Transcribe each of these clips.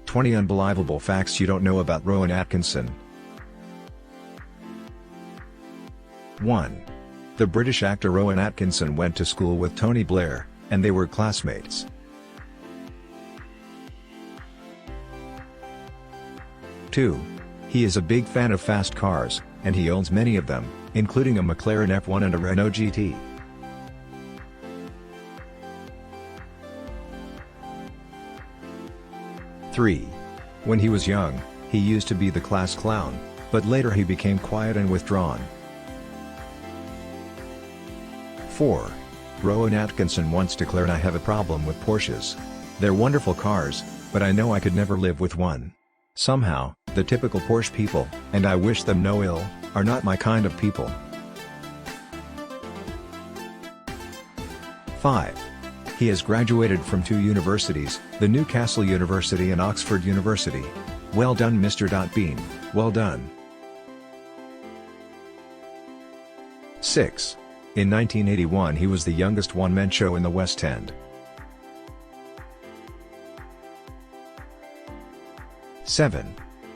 20 Unbelievable Facts You Don't Know About Rowan Atkinson. 1. The British actor Rowan Atkinson went to school with Tony Blair, and they were classmates. 2. He is a big fan of fast cars, and he owns many of them, including a McLaren F1 and a Renault GT. 3. When he was young, he used to be the class clown, but later he became quiet and withdrawn. 4. Rowan Atkinson once declared, "I have a problem with Porsches. They're wonderful cars, but I know I could never live with one. Somehow, the typical Porsche people, and I wish them no ill, are not my kind of people." 5. He has graduated from 2 universities, the Newcastle University and Oxford University. Well done, Mr. Bean, well done. 6. In 1981 he was the youngest one-man show in the West End. 7.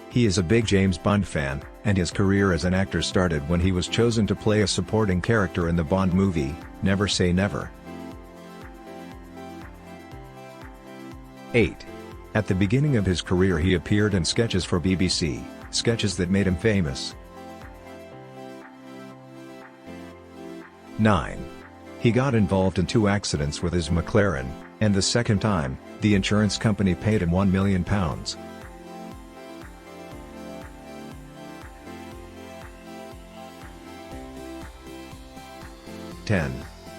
He is a big James Bond fan, and his career as an actor started when he was chosen to play a supporting character in the Bond movie, Never Say Never. 8. At the beginning of his career he appeared in sketches for BBC, sketches that made him famous. 9. He got involved in 2 accidents with his McLaren, and the second time, the insurance company paid him £1 million. 10.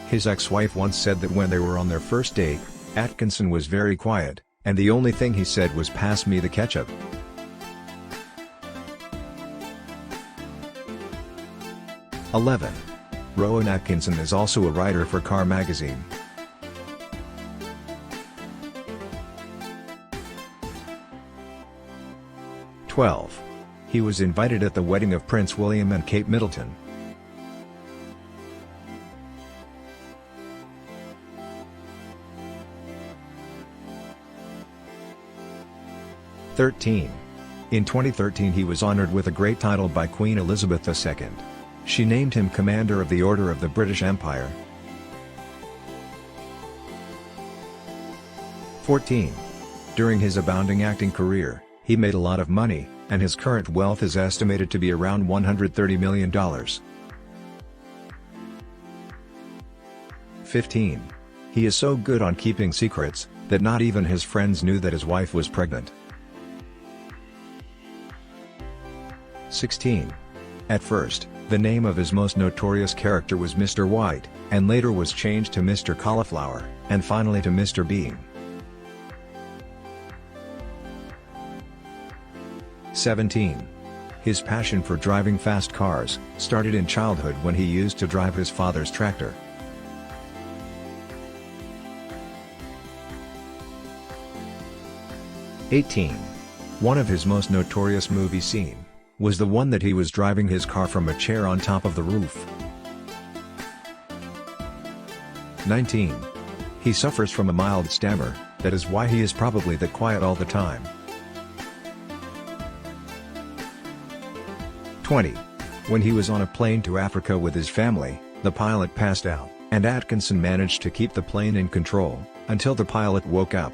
His ex-wife once said that when they were on their first date, Atkinson was very quiet, and the only thing he said was, "Pass me the ketchup." 11. Rowan Atkinson is also a writer for Car magazine. 12. He was invited at the wedding of Prince William and Kate Middleton. 13. In 2013 he was honored with a great title by Queen Elizabeth II. She named him Commander of the Order of the British Empire. 14. During his abounding acting career, he made a lot of money, and his current wealth is estimated to be around $130 million. 15. He is so good on keeping secrets, that not even his friends knew that his wife was pregnant. 16. At first, the name of his most notorious character was Mr. White, and later was changed to Mr. Cauliflower, and finally to Mr. Bean. 17. His passion for driving fast cars started in childhood when he used to drive his father's tractor. 18. One of his most notorious movie scenes was the one that he was driving his car from a chair on top of the roof. 19. He suffers from a mild stammer, that is why he is probably that quiet all the time. 20. When he was on a plane to Africa with his family, the pilot passed out, and Atkinson managed to keep the plane in control, until the pilot woke up.